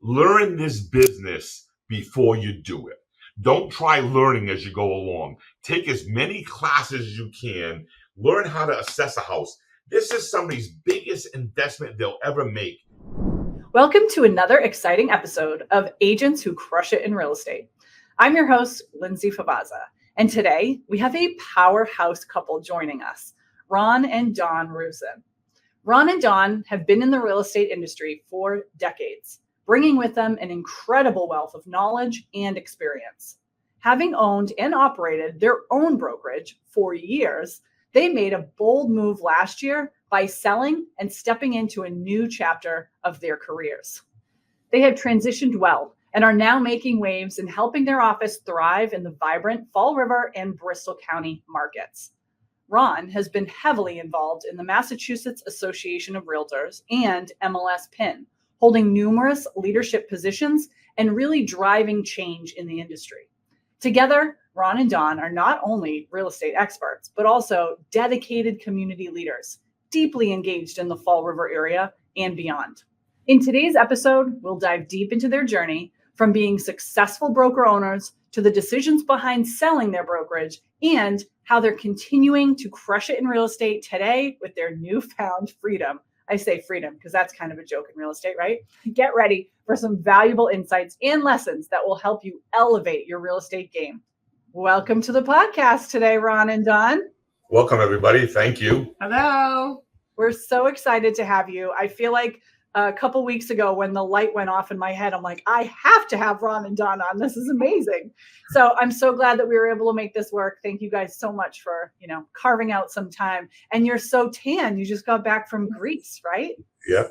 Learn this business before you do it. Don't try learning as you go along. Take as many classes as you can. Learn how to assess a house. This is somebody's biggest investment they'll ever make. Welcome to another exciting episode of Agents Who Crush It in Real Estate. I'm your host, Lindsay Favaza, and today we have a powerhouse couple joining us, Ron and Dawn Rusin. Ron and Dawn have been in the real estate industry for decades, bringing with them an incredible wealth of knowledge and experience. Having owned and operated their own brokerage for years, they made a bold move last year by selling and stepping into a new chapter of their careers. They have transitioned well and are now making waves and helping their office thrive in the vibrant Fall River and Bristol County markets. Ron has been heavily involved in the Massachusetts Association of Realtors and MLSPin, holding numerous leadership positions and really driving change in the industry. Together, Ron and Dawn are not only real estate experts, but also dedicated community leaders, deeply engaged in the Fall River area and beyond. In today's episode, we'll dive deep into their journey from being successful broker owners to the decisions behind selling their brokerage and how they're continuing to crush it in real estate today with their newfound freedom. I say freedom because that's kind of a joke in real estate, right? Get ready for some valuable insights and lessons that will help you elevate your real estate game. Welcome to the podcast today, Ron and Dawn. Welcome, everybody. Thank you. Hello. We're so excited to have you. I feel like a couple weeks ago when the light went off in my head, I'm like, I have to have Ron and Dawn on. This is amazing. So I'm so glad that we were able to make this work. Thank you guys so much for, carving out some time. And you're so tan. You just got back from Greece, right? Yeah.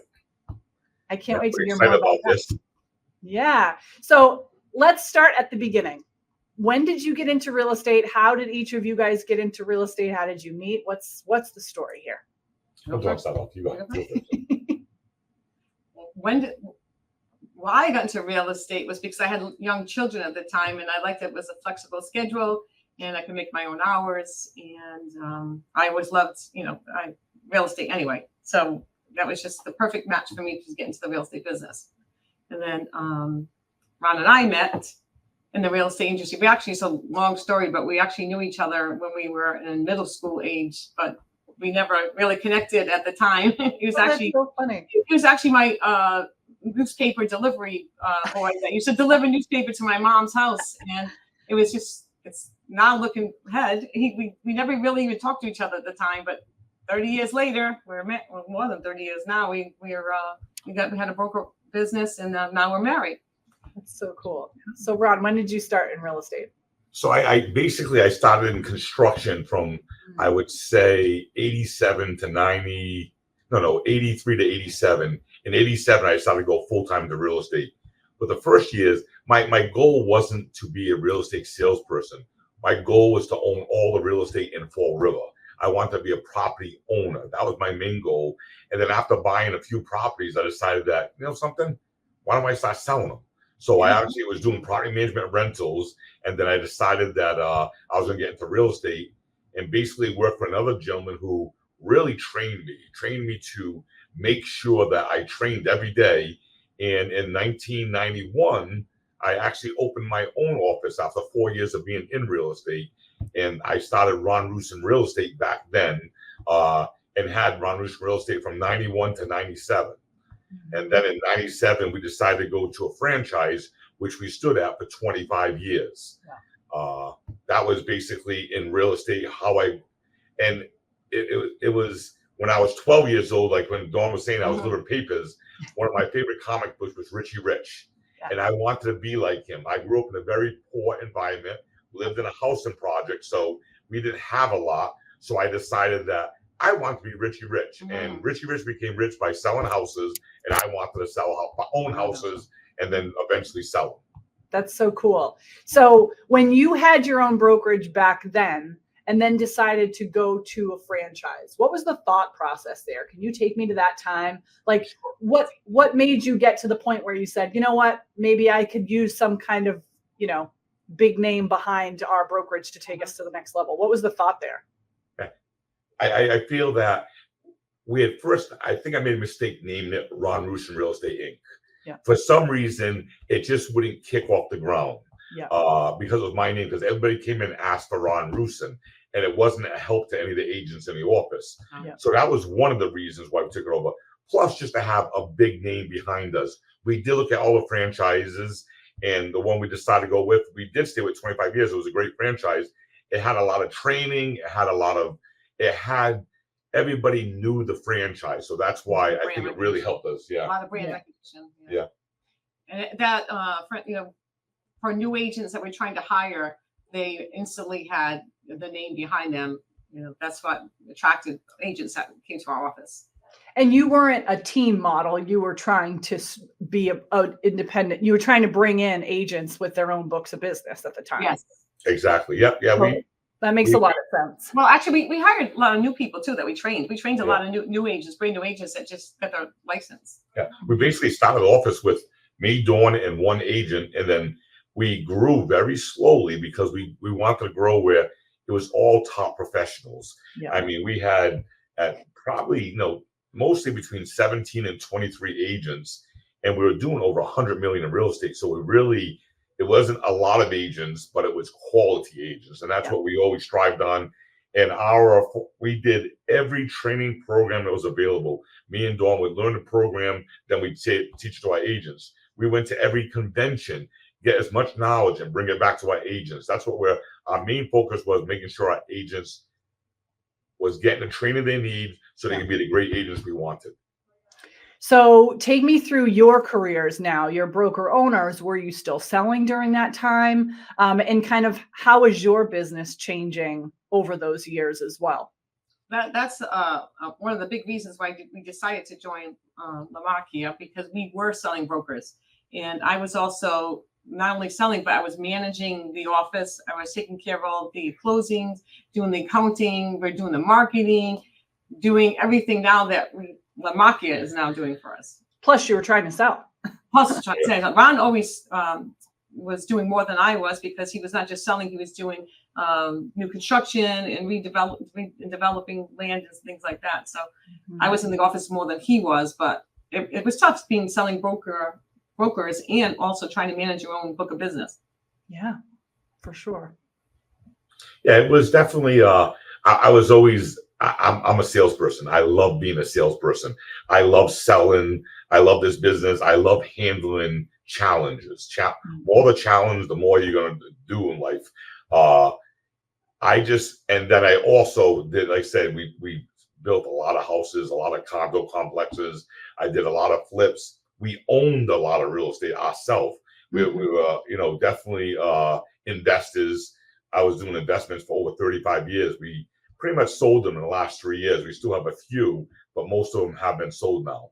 I can't wait to hear more about this. Yeah. So let's start at the beginning. When did you get into real estate? How did each of you guys get into real estate? How did you meet? What's the story here? Why I got into real estate was because I had young children at the time, and I liked it was a flexible schedule, and I could make my own hours. And I always loved, real estate anyway. So that was just the perfect match for me to get into the real estate business. And then Ron and I met in the real estate industry. It's a long story, but we actually knew each other when we were in middle school age, but we never really connected at the time. He was actually so funny. He was actually my newspaper delivery boy that used to deliver newspaper to my mom's house, and it was just it's now looking ahead. We never really even talked to each other at the time, but 30 years later, more than 30 years now. We had a broker business, and now we're married. That's so cool. So Ron, when did you start in real estate? So I started in construction from, I would say 83 to 87. In 87, I started to go full-time into real estate. But the first years, my goal wasn't to be a real estate salesperson. My goal was to own all the real estate in Fall River. I wanted to be a property owner. That was my main goal. And then after buying a few properties, I decided that, something, why don't I start selling them? So I actually was doing property management rentals, and then I decided that I was going to get into real estate and basically work for another gentleman who really trained me to make sure that I trained every day. And in 1991, I actually opened my own office after 4 years of being in real estate. And I started Ron Rusin Real Estate back then and had Ron Rusin Real Estate from 91 to 97. And then in 97, we decided to go to a franchise, which we stood at for 25 years. Yeah. That was basically in real estate it was when I was 12 years old, like when Dawn was saying I was delivering papers, one of my favorite comic books was Richie Rich. Yeah. And I wanted to be like him. I grew up in a very poor environment, lived in a housing project, so we didn't have a lot. So I decided that I wanted to be Richie Rich. And Richie Rich became rich by selling houses, and I wanted to sell my own houses and then eventually sell them. That's so cool. So when you had your own brokerage back then and then decided to go to a franchise, what was the thought process there? Can you take me to that time? Like what made you get to the point where you said, you know what, maybe I could use some kind of, big name behind our brokerage to take us to the next level? What was the thought there? I feel that I think I made a mistake naming it Ron Rusin Real Estate Inc. Yeah. For some reason, it just wouldn't kick off the ground. Yeah. Because of my name, because everybody came in and asked for Ron Rusin, and it wasn't a help to any of the agents in the office. Yeah. So that was one of the reasons why we took it over. Plus, just to have a big name behind us. We did look at all the franchises, and the one we decided to go with, we did stay with 25 years. It was a great franchise. It had a lot of training. It had everybody knew the franchise. So that's why I think it really helped us. A Yeah. lot of brand Yeah. recognition. Yeah. And that, for new agents that we're trying to hire, they instantly had the name behind them. That's what attracted agents that came to our office. And you weren't a team model. You were trying to be a independent. You were trying to bring in agents with their own books of business at the time. Yes. Exactly. Yep. Yeah. So that makes a lot of sense. Well, actually, we hired a lot of new people too that we trained. We trained a lot of new agents, brand new agents that just got their license. Yeah. We basically started office with me, Dawn, and one agent, and then we grew very slowly because we wanted to grow where it was all top professionals. Yeah. I mean, we had probably mostly between 17 and 23 agents, and we were doing over 100 million in real estate. So it wasn't a lot of agents, but it was quality agents, and that's what we always strived on. And we did every training program that was available. Me and Dawn would learn the program, then we'd teach it to our agents. We went to every convention, get as much knowledge, and bring it back to our agents. That's what our main focus was, making sure our agents was getting the training they need so they can be the great agents we wanted. So take me through your careers now. Your broker owners, were you still selling during that time? And kind of how is your business changing over those years as well? That's one of the big reasons why we decided to join Lamakia, because we were selling brokers. And I was also not only selling, but I was managing the office. I was taking care of all the closings, doing the accounting, we're doing the marketing, doing everything now that Lamakia is now doing for us. Plus, you were trying to sell. Plus, Ron always was doing more than I was, because he was not just selling, he was doing new construction and developing land and things like that. So I was in the office more than he was, but it was tough selling brokers and also trying to manage your own book of business. Yeah, for sure. Yeah, it was definitely, I was always, I'm a salesperson. I love being a salesperson. I love selling. I love this business. I love handling challenges. More the challenge, the more you're going to do in life. And then I also did, like I said, we built a lot of houses, a lot of condo complexes. I did a lot of flips. We owned a lot of real estate ourselves. We were, definitely investors. I was doing investments for over 35 years. We pretty much sold them in the last 3 years. We still have a few, but most of them have been sold now.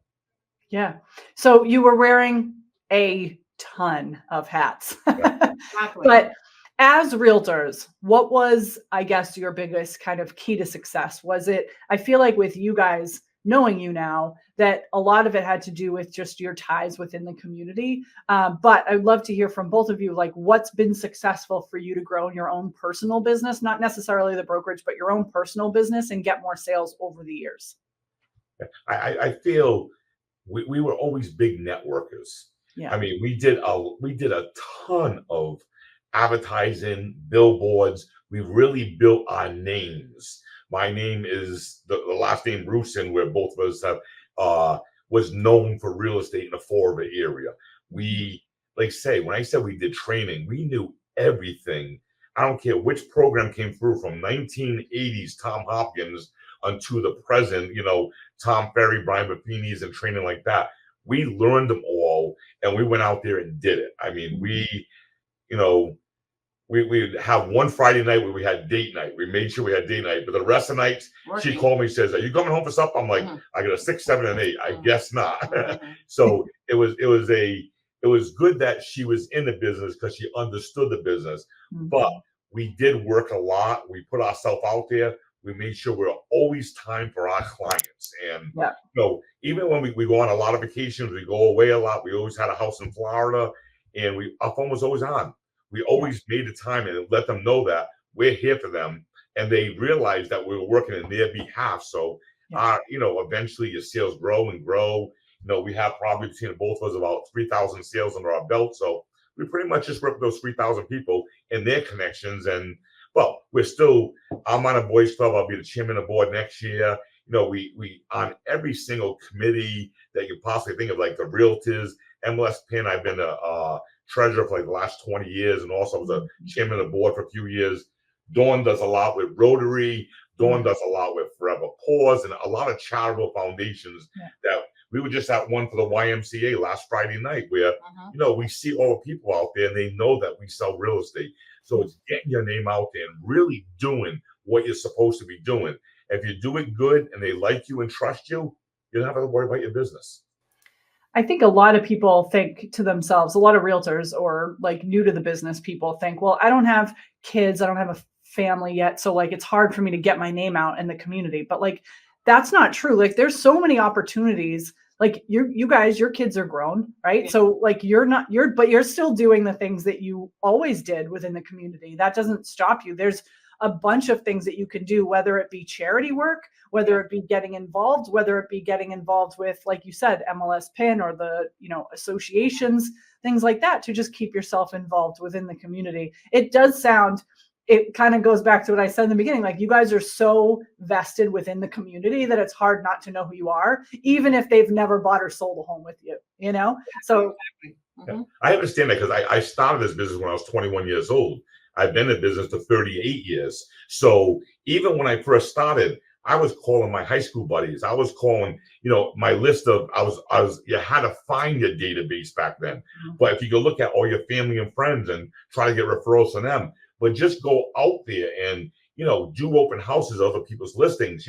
Yeah. So you were wearing a ton of hats. Exactly. But as realtors, what was, I guess, your biggest kind of key to success? Was it, I feel like with you guys knowing you now, that a lot of it had to do with just your ties within the community. But I'd love to hear from both of you, like what's been successful for you to grow in your own personal business, not necessarily the brokerage, but your own personal business, and get more sales over the years. I feel we were always big networkers. Yeah. I mean, we did a ton of advertising, billboards. We really built our names. My name is the last name Rusin, where both of us have was known for real estate in the Fall River area. We, when I said we did training, we knew everything. I don't care which program came through, from 1980s Tom Hopkins unto the present, Tom Ferry, Brian Buffini's, and training like that. We learned them all, and we went out there and did it. I mean, we'd have one Friday night where we had date night. We made sure we had date night, but the rest of the nights, she called me and says, "Are you coming home for supper?" I'm like, I got a 6, 7, and 8. I guess not. So it was good that she was in the business because she understood the business. But we did work a lot. We put ourselves out there. We made sure we were always time for our clients. And even when we go on a lot of vacations, we go away a lot. We always had a house in Florida, and our phone was always on. We always made the time and let them know that we're here for them, and they realized that we were working in their behalf. So, eventually your sales grow and grow, We have probably between both of us about 3,000 sales under our belt. So we pretty much just work with those 3,000 people and their connections. And well, I'm on a boys club. I'll be the chairman of the board next year. We on every single committee that you possibly think of, like the Realtors, MLSPin. I've been a treasurer for like the last 20 years, and also was a chairman of the board for a few years. Dawn does a lot with Rotary. Dawn does a lot with Forever Pause and a lot of charitable foundations that we were just at one for the YMCA last Friday night where, we see all the people out there and they know that we sell real estate. So it's getting your name out there and really doing what you're supposed to be doing. If you do it good and they like you and trust you, you don't have to worry about your business. I think a lot of people think to themselves, a lot of realtors or like new to the business people think, well, I don't have kids, I don't have a family yet. So like, it's hard for me to get my name out in the community, but like, that's not true. Like there's so many opportunities. Like you guys, your kids are grown, right? Yeah. So like but you're still doing the things that you always did within the community. That doesn't stop you. There's a bunch of things that you can do, whether it be charity work, whether it be getting involved, whether it be getting involved with, like you said, MLSPin or the, associations, things like that, to just keep yourself involved within the community. It kind of goes back to what I said in the beginning. Like you guys are so vested within the community that it's hard not to know who you are, even if they've never bought or sold a home with you, So yeah. I understand that because I started this business when I was 21 years old. I've been in business for 38 years. So even when I first started, I was calling my high school buddies. I was calling, my list of, you had to find your database back then. But if you go look at all your family and friends and try to get referrals from them, but just go out there and, do open houses, other people's listings.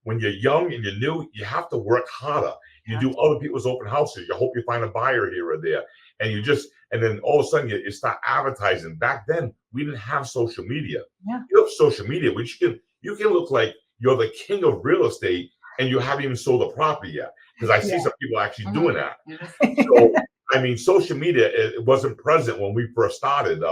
When you're young and you're new, you have to work harder. You do other people's open houses. You hope you find a buyer here or there. And then all of a sudden you start advertising. Back then, we didn't have social media. Yeah. You have social media, which you can look like you're the king of real estate and you haven't even sold a property yet. Because I see some people actually doing that. So, social media, it wasn't present when we first started.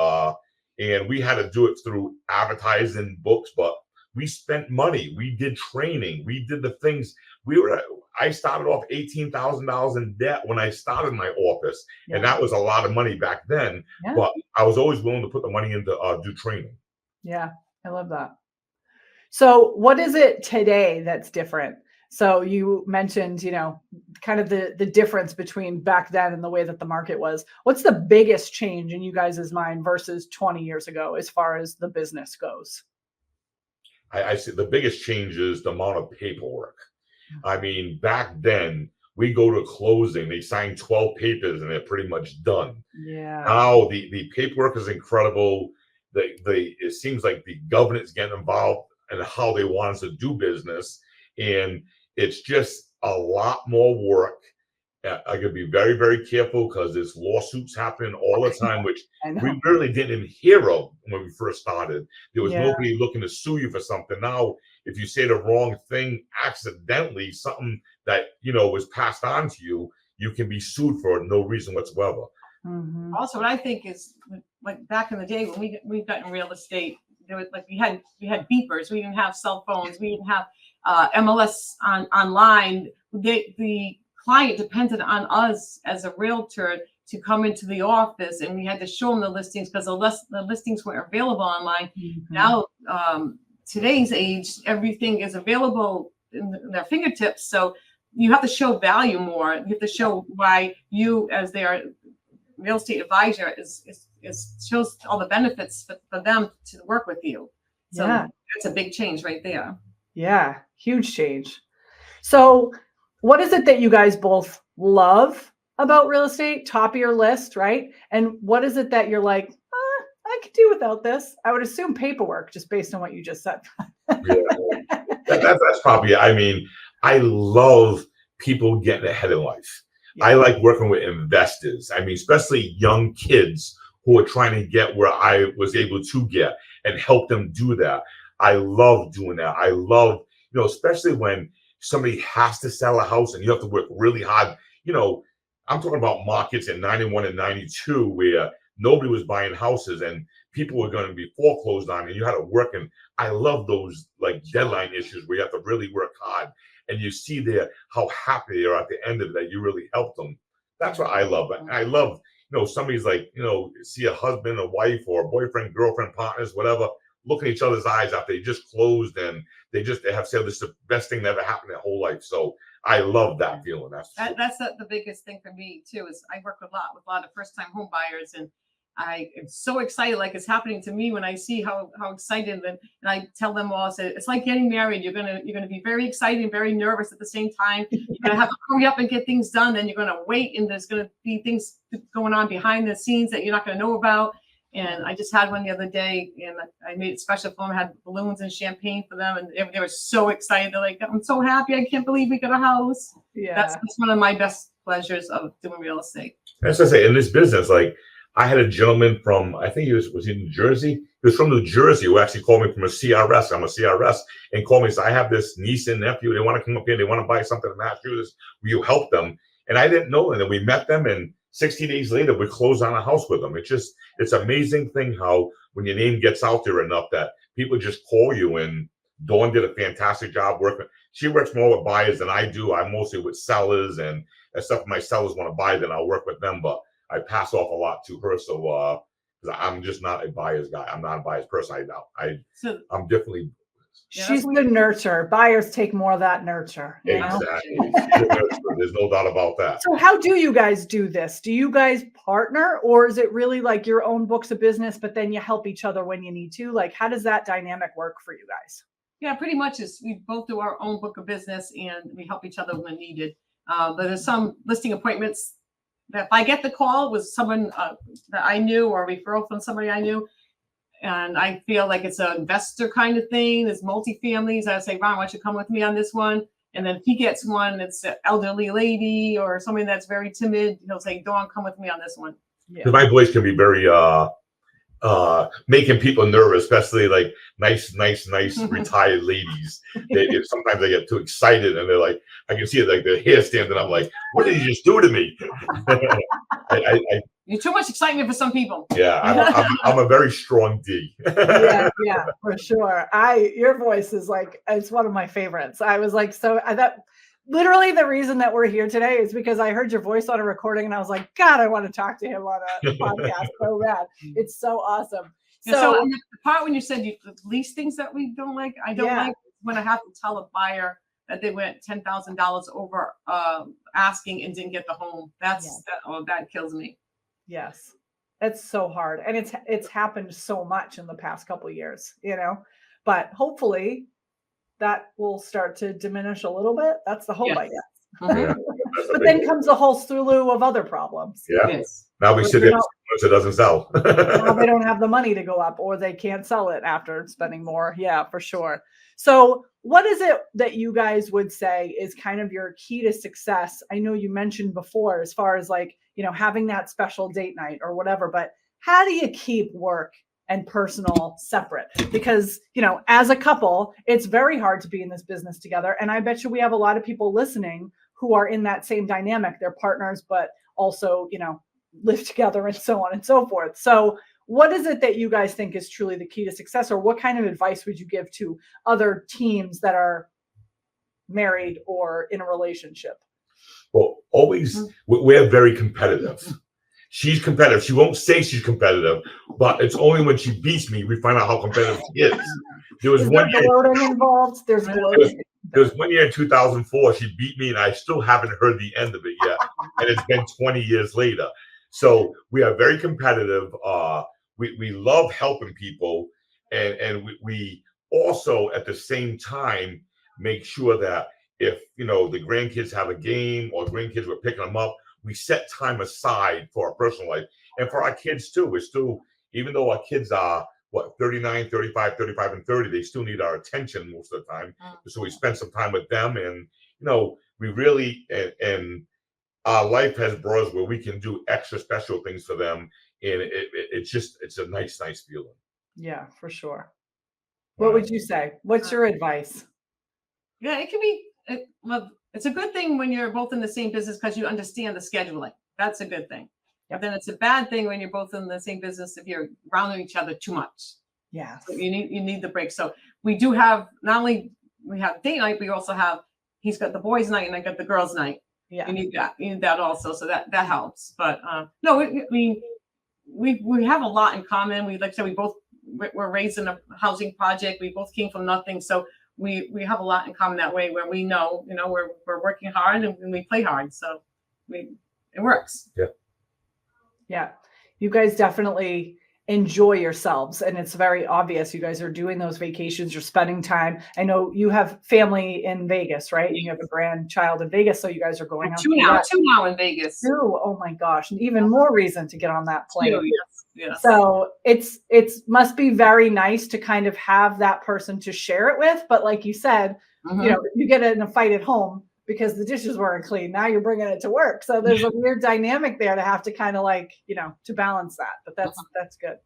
And we had to do it through advertising, books, but we spent money. We did training. We did the things. I started off $18,000 in debt when I started my office. Yeah. And that was a lot of money back then. Yeah. But I was always willing to put the money into do training. Yeah, I love that. So what is it today that's different? So you mentioned, kind of the difference between back then and the way that the market was. What's the biggest change in you guys' mind versus 20 years ago as far as the business goes? I see the biggest change is the amount of paperwork. Back then, we go to closing, they sign 12 papers and they're pretty much done. Yeah. Now the paperwork is incredible. It seems like the government's getting involved in how they want us to do business. And it's just a lot more work. I gotta be very, very careful because there's lawsuits happening all the time, which we really didn't hear of when we first started. There was nobody looking to sue you for something. Now, if you say the wrong thing accidentally, something that was passed on to you, you can be sued for no reason whatsoever. Mm-hmm. Also, what I think is like back in the day when we got in real estate, there was we had beepers. We didn't have cell phones. We didn't have MLS online. The client depended on us as a realtor to come into the office, and we had to show them the listings because the listings weren't available online. Mm-hmm. Now, today's age, everything is available in their fingertips. So you have to show value more. You have to show why you, as their real estate advisor, shows all the benefits for them to work with you. So that's a big change right there. Yeah, huge change. So what is it that you guys both love about real estate? Top of your list, right? And what is it that you're like, I could do without this? I would assume paperwork, just based on what you just said. That's probably, I love people getting ahead in life. Yeah. I like working with investors. Especially young kids who are trying to get where I was able to get and help them do that. I love doing that. I love, especially when somebody has to sell a house and you have to work really hard. I'm talking about markets in 91 and 92 where nobody was buying houses and people were going to be foreclosed on and you had to work. And I love those deadline issues where you have to really work hard and you see how happy they are at the end of it, that you really helped them. That's what I love. I love, somebody's like, see a husband, a wife, or a boyfriend, girlfriend, partners, whatever, look in each other's eyes after they just closed, and they have said this is the best thing that ever happened in their whole life. So I love that feeling. That's the biggest thing for me too. Is I work with a lot of first time home buyers, and I am so excited, like it's happening to me when I see how excited, and I tell them all, I say, it's like getting married. You're gonna be very excited and very nervous at the same time. You're gonna have to hurry up and get things done. Then you're gonna wait, and there's gonna be things going on behind the scenes that you're not gonna know about. And I just had one the other day, and I made it special for them. I had balloons and champagne for them, and they were so excited. They're like, I'm so happy. I can't believe we got a house. Yeah. That's one of my best pleasures of doing real estate. That's what I say. In this business, like, I had a gentleman from, I think he was in New Jersey. He was from New Jersey, who actually called me from a CRS. I'm a CRS, and called me and said, I have this niece and nephew. They want to come up here. They want to buy something in Massachusetts. Will you help them? And I didn't know. And then we met them, and 60 days later, we closed on a house with them. It's amazing thing how when your name gets out there enough that people just call you. And Dawn did a fantastic job working. She works more with buyers than I do. I'm mostly with sellers, and stuff my sellers want to buy, then I'll work with them. But I pass off a lot to her. So, because I'm just not a buyer's guy. I'm not a buyer's person. I'm definitely. She's the nurture. Buyers take more of that nurture. Exactly. There's no doubt about that. So how do you guys do this? Do you guys partner, or is it really like your own books of business, but then you help each other when you need to? Like, how does that dynamic work for you guys? Yeah, pretty much we both do our own book of business, and we help each other when needed. But there's some listing appointments that if I get the call with someone that I knew, or a referral from somebody I knew, and I feel like it's an investor kind of thing, it's multifamilies, I say, Ron, why don't you come with me on this one? And then if he gets one, it's an elderly lady or somebody that's very timid, he'll say, Dawn, come with me on this one. Because my voice can be very making people nervous, especially like nice retired ladies. Sometimes they get too excited, and they're like, I can see it, like their hair standing up, like, what did you just do to me? You're too much excitement for some people. Yeah, I'm a very strong D. yeah, for sure. Your voice is like, it's one of my favorites. I was like, that literally the reason that we're here today is because I heard your voice on a recording, and I was like, God, I want to talk to him on a podcast so bad. It's so awesome. So the part when you said lease things that we don't like, I don't like when I have to tell a buyer that they went $10,000 over asking and didn't get the home. That kills me. Yes, it's so hard, and it's happened so much in the past couple of years, but hopefully that will start to diminish a little bit. That's the hope, I guess. Yeah. But then comes a whole slew of other problems. Yeah. Yes. Now we sit there so it doesn't sell. Now they don't have the money to go up, or they can't sell it after spending more. Yeah, for sure. So what is it that you guys would say is kind of your key to success? I know you mentioned before, as far as like, having that special date night or whatever, but how do you keep work and personal separate? Because, as a couple, it's very hard to be in this business together. And I bet you we have a lot of people listening who are in that same dynamic. They're partners, but also, live together and so on and so forth. So what is it that you guys think is truly the key to success, or what kind of advice would you give to other teams that are married or in a relationship? Well, always, we're very competitive. She's competitive. She won't say she's competitive, but it's only when she beats me we find out how competitive she is. There was one year involved. There's gloating. There was one year in 2004 she beat me, and I still haven't heard the end of it yet. And it's been 20 years later. So we are very competitive. We love helping people, and we also at the same time make sure that if the grandkids have a game, or grandkids we're picking them up, we set time aside for our personal life, and for our kids too. We're still, even though our kids are 39, 35, 35, and 30, they still need our attention most of the time. So we spend some time with them, and we really and our life has brought us where we can do extra special things for them, and it's a nice feeling. Yeah, for sure. What would you say? What's your advice? Yeah, it can be. It's a good thing when you're both in the same business because you understand the scheduling. That's a good thing. But then it's a bad thing when you're both in the same business if you're rounding each other too much. Yeah. So you need the break. So we do have, not only we have date night, we also have he's got the boys' night and I got the girls' night. Yeah. You need that also. So that helps. But no, I mean, we have a lot in common. Like I said, we both were raised in a housing project. We both came from nothing. So we have a lot in common that way, where we know, we're working hard and we play hard. So it works. Yeah. Yeah. You guys definitely enjoy yourselves, and it's very obvious you guys are doing those vacations, you're spending time. I know you have family in Vegas, right? You have a grandchild in Vegas, so you guys are going on two now in Vegas. Two. Oh my gosh, and even more reason to get on that plane. Yes. So it's must be very nice to kind of have that person to share it with. But like you said, you get in a fight at home because the dishes weren't clean. Now you're bringing it to work. So there's a weird dynamic there to have to kind of like, to balance that. But that's good.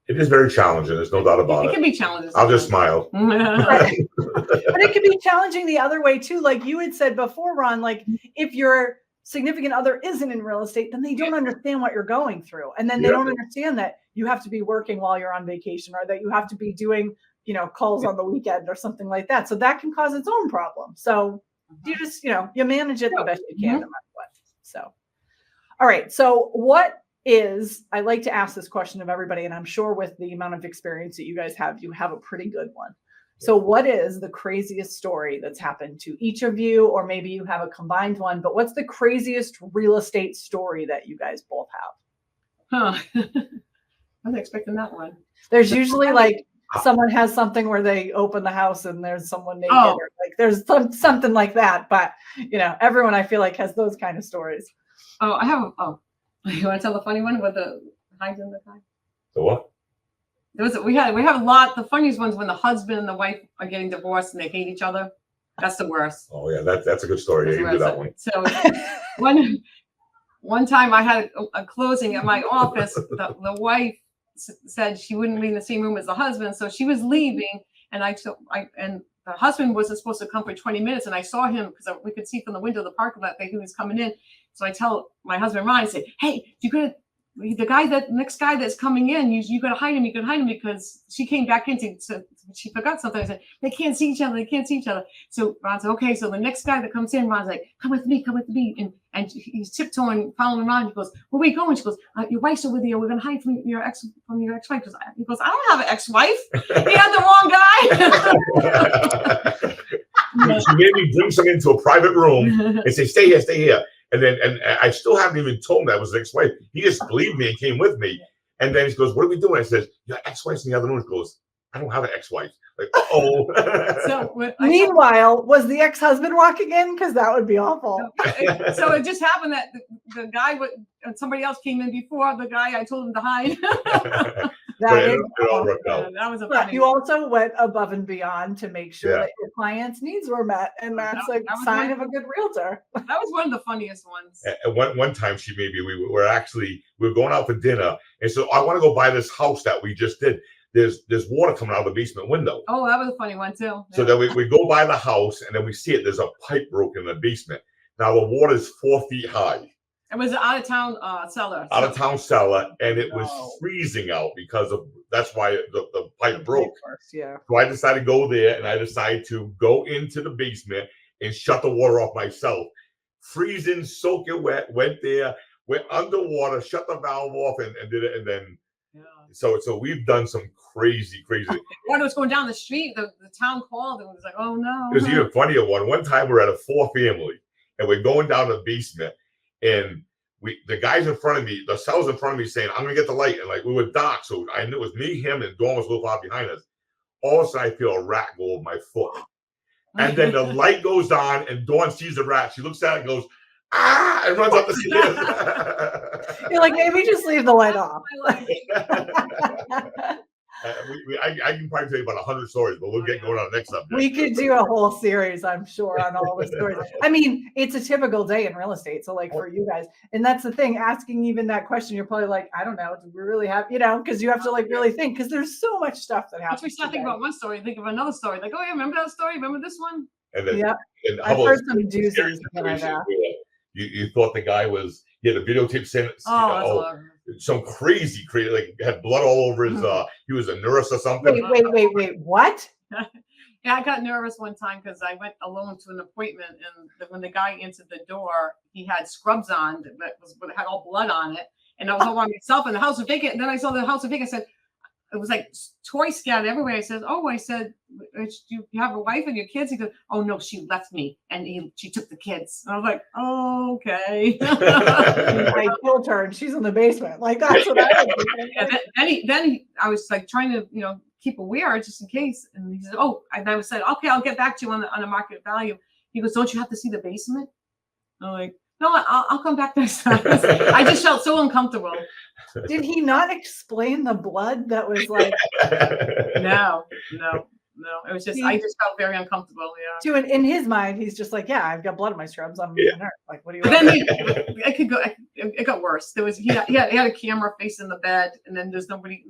It is very challenging. There's no doubt about it. It can be challenging. I'll just smile. But it can be challenging the other way too. Like you had said before, Ron, like if your significant other isn't in real estate, then they don't understand what you're going through. And then they don't understand that you have to be working while you're on vacation, or that you have to be doing, calls on the weekend or something like that. So that can cause its own problem. So you just, you manage it the best you can no matter what. So, all right. So I like to ask this question of everybody, and I'm sure with the amount of experience that you guys have, you have a pretty good one. So what is the craziest story that's happened to each of you, or maybe you have a combined one, but what's the craziest real estate story that you guys both have? I wasn't expecting that one. There's usually like someone has something where they open the house and there's someone naked, or like there's something like that. But everyone I feel like has those kind of stories. Oh, I have. You want to tell the funny one with the hides in the guy? The what? We have a lot. The funniest ones when the husband and the wife are getting divorced and they hate each other. That's the worst. Oh yeah, that's a good story. Yeah, you do that one. So one time I had a closing at my office. The wife said she wouldn't be in the same room as the husband, so she was leaving, and and the husband wasn't supposed to come for 20 minutes, and I saw him because we could see from the window of the parking lot that he was coming in. So I tell my husband Ron, I say, "Hey, the next guy that's coming in, you gotta hide him. You can hide him because she came back in she forgot something." I said, "They can't see each other. So Ron said, "Okay." So the next guy that comes in, Ron's like, come with me. And he's tiptoeing, following Ron. He goes, "Where are we going?" She goes, "Your wife's over there. We're gonna hide from your ex-wife." He goes, "I don't have an ex-wife." He had the wrong guy. She made me bring something into a private room and say, stay here. And I still haven't even told him that was his ex-wife. He just believed me and came with me. And then he goes, "What are we doing?" I said, "Your ex-wife's in the other room." He goes, "I don't have an ex-wife." Like, So meanwhile, was the ex-husband walking in? Because that would be awful. So it just happened that the guy somebody else came in before the guy I told him to hide. It all worked out. That was a funny. You also went above and beyond to make sure that your clients' needs were met, and that's a sign of a good realtor. That was one of the funniest ones. And one time we were going out for dinner, and so I want to go buy this house that we just did. There's water coming out of the basement window. Oh, that was a funny one too. So then we go by the house, and then we see there's a pipe broken in the basement. Now the water is 4 feet high. It was an out-of-town cellar. Out-of-town cellar, and it was freezing out that's why the pipe broke. Yeah. So I decided to go there, and I decided to go into the basement and shut the water off myself. Freezing, soaking wet, went there, went underwater, shut the valve off, and did it, and then. Yeah. So we've done some crazy. Water was going down the street. The town called and was like, "Oh no!" It was even funnier one. One time we're at a 4-family, and we're going down the basement. And the guys in front of me, the cells in front of me saying, "I'm going to get the light." And like we were dark. So I knew it was me, him, and Dawn was a little far behind us. All of a sudden I feel a rat go over my foot. And then the light goes on and Dawn sees the rat. She looks at it and goes, "Ah!" and runs up the stairs. You're like, maybe just leave the light off. I can probably tell you about 100 stories, but we'll get going on the next subject. We could do a whole series, I'm sure, on all the stories. I mean, it's a typical day in real estate. So like for you guys, and that's the thing, asking even that question, you're probably like, I don't know, do we really have, because you have to like really think, because there's so much stuff that happens. Once we start thinking about one story, think of another story. Like, oh yeah, remember that story? Remember this one? And then, I've heard some doozies like that. You thought the guy he had a videotape saying, some crazy, like had blood all over his, he was a nurse or something. Wait, what? Yeah, I got nervous one time because I went alone to an appointment, and when the guy answered the door, he had scrubs on that had all blood on it, and I was all by myself, and the house was vacant. And then I saw the house was vacant. I said, it was like toys scattered everywhere. I said, you have a wife and your kids? He goes, oh no, she left me, and she took the kids. And I was like, oh, okay. I killed her, and she's in the basement. Like, that's what I would do. And I was like trying to, keep aware just in case. And he said, oh, and I said, okay, I'll get back to you on the market value. He goes, don't you have to see the basement? I'm like, no, I'll come back next time. I just felt so uncomfortable. Did he not explain the blood that was like? No. It was just, I just felt very uncomfortable. Yeah. In his mind, he's just like, yeah, I've got blood on my scrubs. I'm hurt. Like, what do you want? Then it got worse. He had a camera facing the bed, and then there was nobody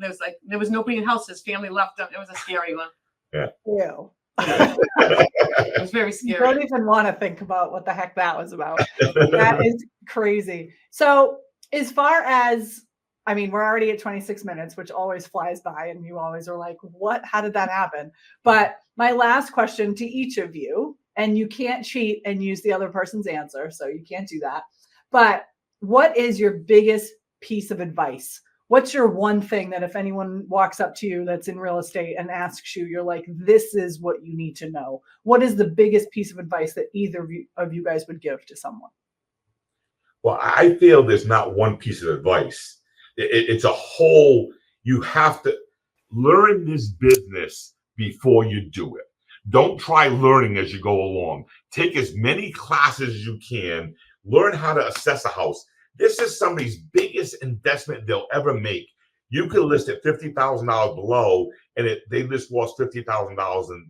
in the house. His family left him. It was a scary one. Yeah. Ew. It was very scary. I don't even want to think about what the heck that was about. That is crazy. So as far as, we're already at 26 minutes, which always flies by, and you always are like, what? How did that happen? But my last question to each of you, and you can't cheat and use the other person's answer, so you can't do that. But what is your biggest piece of advice? What's your one thing that if anyone walks up to you that's in real estate and asks you, you're like, this is what you need to know? What is the biggest piece of advice that either of you guys would give to someone? Well, I feel there's not one piece of advice. It's a whole, you have to learn this business before you do it. Don't try learning as you go along. Take as many classes as you can. Learn how to assess a house. This is somebody's biggest investment they'll ever make. You could list at $50,000 below, and they just lost $50,000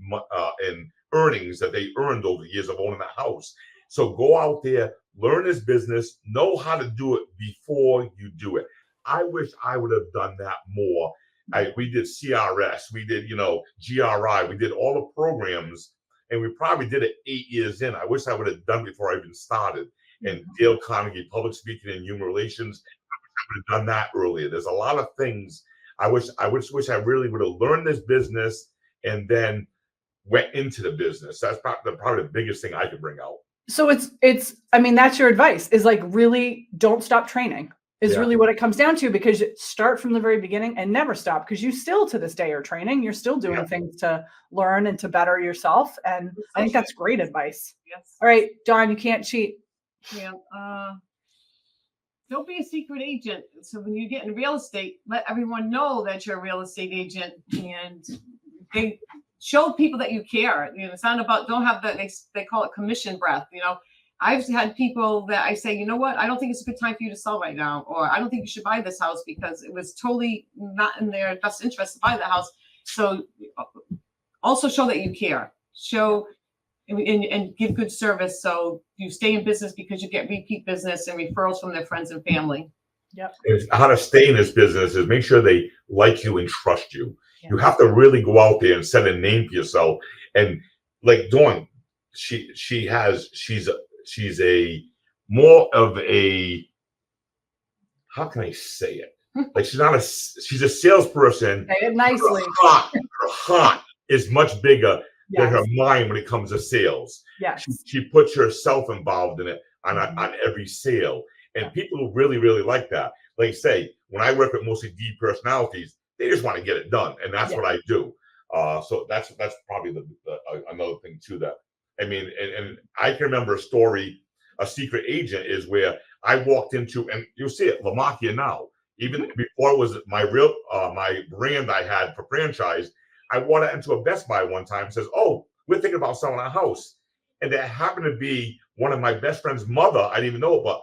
in earnings that they earned over the years of owning a house. So go out there, learn this business, know how to do it before you do it. I wish I would have done that more. We did CRS, we did, GRI, we did all the programs, and we probably did it 8 years in. I wish I would have done it before I even started. And Dale Carnegie, public speaking and human relations, I would have done that earlier. There's a lot of things I wish I really would have learned this business and then went into the business. That's probably the biggest thing I could bring out. So it's that's your advice, is like, really don't stop training is really what it comes down to, because you start from the very beginning and never stop, because you still to this day are training. You're still doing things to learn and to better yourself. And I think that's great advice. Yes. All right, Dawn, you can't cheat. Yeah. Don't be a secret agent. So when you get in real estate, let everyone know that you're a real estate agent, and they show people that you care. It's not about, don't have they call it commission breath. I've had people that I say, you know what, I don't think it's a good time for you to sell right now, or I don't think you should buy this house because it was totally not in their best interest to buy the house. So also show that you care. Show and give good service, so you stay in business, because you get repeat business and referrals from their friends and family. Yep. How to stay in this business is make sure they like you and trust you. Yeah. You have to really go out there and set a name for yourself. And like Dawn, she's a more of a, how can I say it? Like she's a salesperson. Say it nicely. Her heart is much bigger than her mind when it comes to sales. Yes. She puts herself involved in it on every sale. And people really, really like that. Like say, when I work with mostly D personalities, they just want to get it done. And that's what I do. So that's probably another thing too that, and I can remember a story, a secret agent is where I walked into, and you'll see it, Lamakia now, even before it was my brand I had for franchise, I walked into a Best Buy one time and says, oh, we're thinking about selling our house. And that happened to be one of my best friend's mother. I didn't even know it, but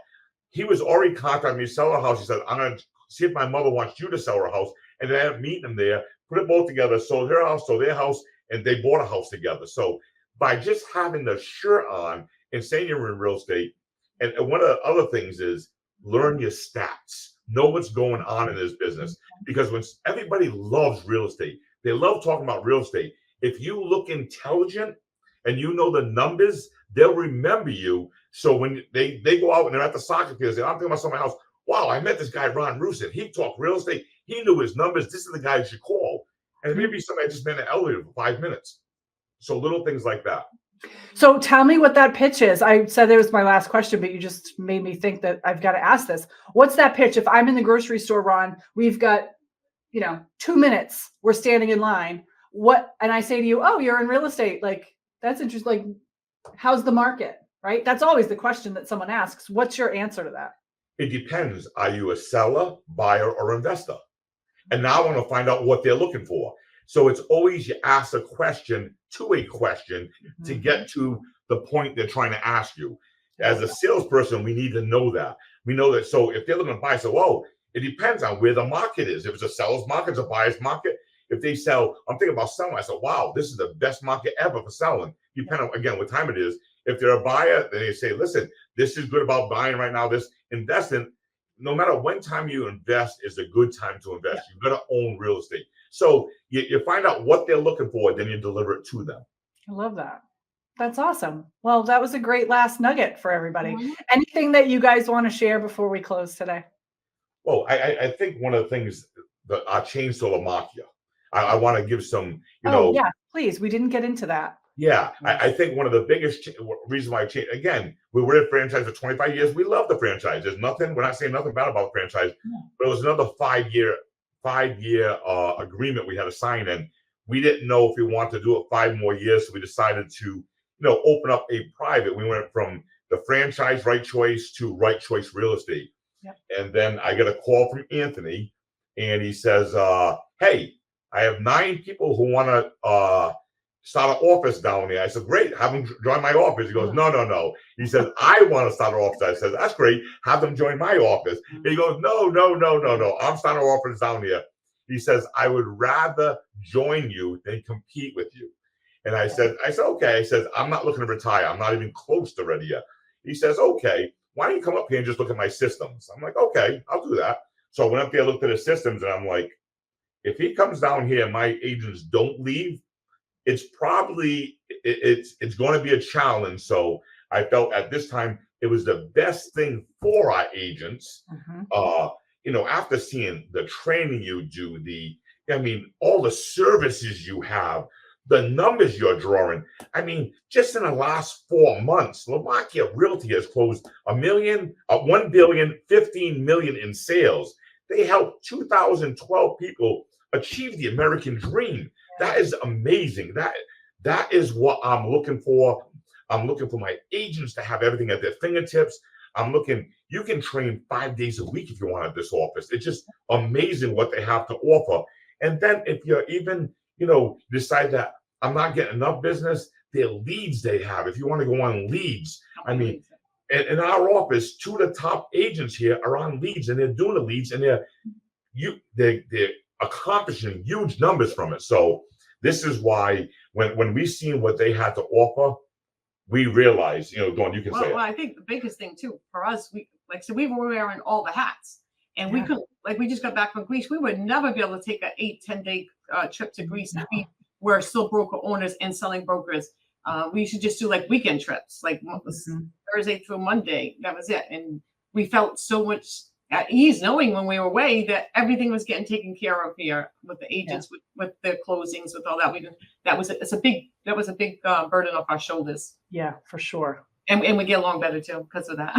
he was already contacting me to sell a house. He said, I'm going to see if my mother wants you to sell her house. And then I ended up meeting them there, put it both together, sold her house, sold their house, and they bought a house together. So by just having the shirt on and saying you're in real estate, and one of the other things is learn your stats. Know what's going on in this business. Because when everybody loves real estate, they love talking about real estate. If you look intelligent and you know the numbers, they'll remember you. So when they go out and they're at the soccer field, they say, I'm thinking about selling my house. Wow, I met this guy, Ron Rusin. He talked real estate. He knew his numbers. This is the guy you should call. And maybe somebody just been in the elevator for 5 minutes. So little things like that. So tell me what that pitch is. I said it was my last question, but you just made me think that I've got to ask this. What's that pitch? If I'm in the grocery store, Ron, we've got, 2 minutes, we're standing in line. And I say to you, oh, you're in real estate. Like, that's interesting. Like, how's the market, right? That's always the question that someone asks. What's your answer to that? It depends. Are you a seller, buyer, or investor? And now I want to find out what they're looking for. So it's always you ask a question to a question to get to the point they're trying to ask you. As a salesperson, we need to know that. We know that. So if they're looking to buy, so, well, it depends on where the market is. If it's a seller's market, it's a buyer's market. If they sell, I'm thinking about selling. I said, wow, this is the best market ever for selling. Depending on, again, what time it is. If they're a buyer, they say, listen, this is good about buying right now. This investing, no matter when time you invest is a good time to invest. You've got to own real estate. So you find out what they're looking for, then you deliver it to them. I love that. That's awesome. Well, that was a great last nugget for everybody. Anything that you guys want to share before we close today? Well, I think one of the things that I changed to Lamakia. I want to give some, yeah, please. We didn't get into that. Yeah, I think one of the biggest reasons why I changed, again, we were in franchise for 25 years. We love the franchise. There's nothing, we're not saying nothing bad about the franchise, but it was another five-year agreement we had to sign in. We didn't know if we wanted to do it 5 more years, so we decided to, open up a private. We went from the franchise Right Choice to Right Choice Real Estate. Yep. And then I get a call from Anthony, and he says, hey, I have 9 people who want to start an office down there. I said, great, have them join my office. He goes, no. He says, I want to start an office. I said, that's great, have them join my office. And he goes, no, I'm starting an office down here. He says, I would rather join you than compete with you. And I said, okay. I said, I'm not looking to retire. I'm not even close to ready yet. He says, okay, why don't you come up here and just look at my systems? I'm like, okay, I'll do that. So I went up there, looked at his systems, and I'm like, if he comes down here and my agents don't leave, it's probably, it's going to be a challenge. So I felt at this time it was the best thing for our agents. After seeing the training you do, all the services you have, the numbers you're drawing. Just in the last 4 months, Lamakia Realty has closed $1 billion, 15 million in sales. They helped 2,012 people achieve the American dream. That is amazing. That is what I'm looking for. I'm looking for my agents to have everything at their fingertips. You can train 5 days a week if you want at this office. It's just amazing what they have to offer. And then if you're even, decide that I'm not getting enough business, their leads they have. If you want to go on leads, in our office, 2 of the top agents here are on leads, and they're doing the leads, and they're accomplishing huge numbers from it. So this is why when we seen what they had to offer, we realized, Dawn, you can say it. Well, I think the biggest thing too for us, we were wearing all the hats, and we couldn't, we just got back from Greece. We would never be able to take an 8-10 day trip to Greece. We're still broker owners and selling brokers. We should just do weekend trips, Thursday through Monday. That was it. And we felt so much at ease knowing when we were away that everything was getting taken care of here with the agents, with their closings, with all that. That was a big burden off our shoulders. Yeah, for sure. And we get along better too because of that.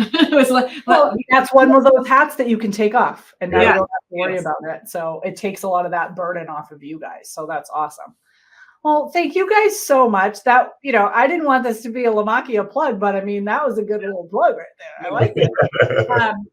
That's one of those hats that you can take off, and now you don't have to worry about it. So it takes a lot of that burden off of you guys. So that's awesome. Well, thank you guys so much. That, I didn't want this to be a Lamakia plug, but that was a good little plug right there. I like it.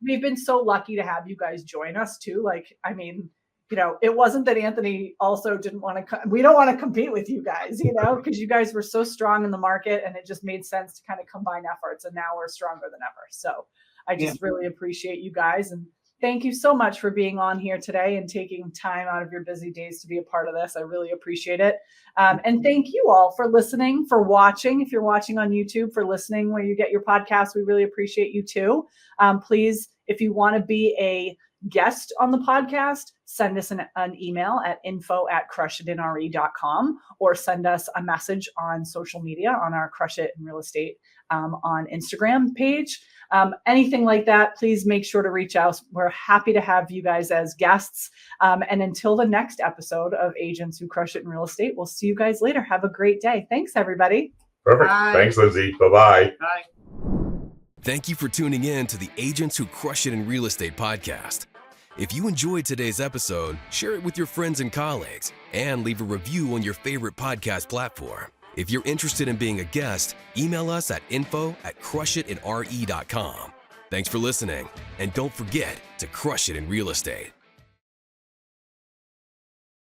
We've been so lucky to have you guys join us too. It wasn't that Anthony also didn't want to, we don't want to compete with you guys, because you guys were so strong in the market, and it just made sense to kind of combine efforts, and now we're stronger than ever. So I just really appreciate you guys. And thank you so much for being on here today and taking time out of your busy days to be a part of this. I really appreciate it. And thank you all for listening, for watching. If you're watching on YouTube, for listening where you get your podcast, we really appreciate you too. Please, if you want to be a guest on the podcast, send us an email at info@crushitinre.com, or send us a message on social media on our Crush It in Real Estate on Instagram page. Anything like that, please make sure to reach out. We're happy to have you guys as guests. And until the next episode of Agents Who Crush It in Real Estate, we'll see you guys later. Have a great day. Thanks, everybody. Perfect. Bye. Thanks, Lindsay. Bye-bye. Bye. Thank you for tuning in to the Agents Who Crush It in Real Estate podcast. If you enjoyed today's episode, share it with your friends and colleagues, and leave a review on your favorite podcast platform. If you're interested in being a guest, email us at info@crushitinre.com. Thanks for listening, and don't forget to crush it in real estate.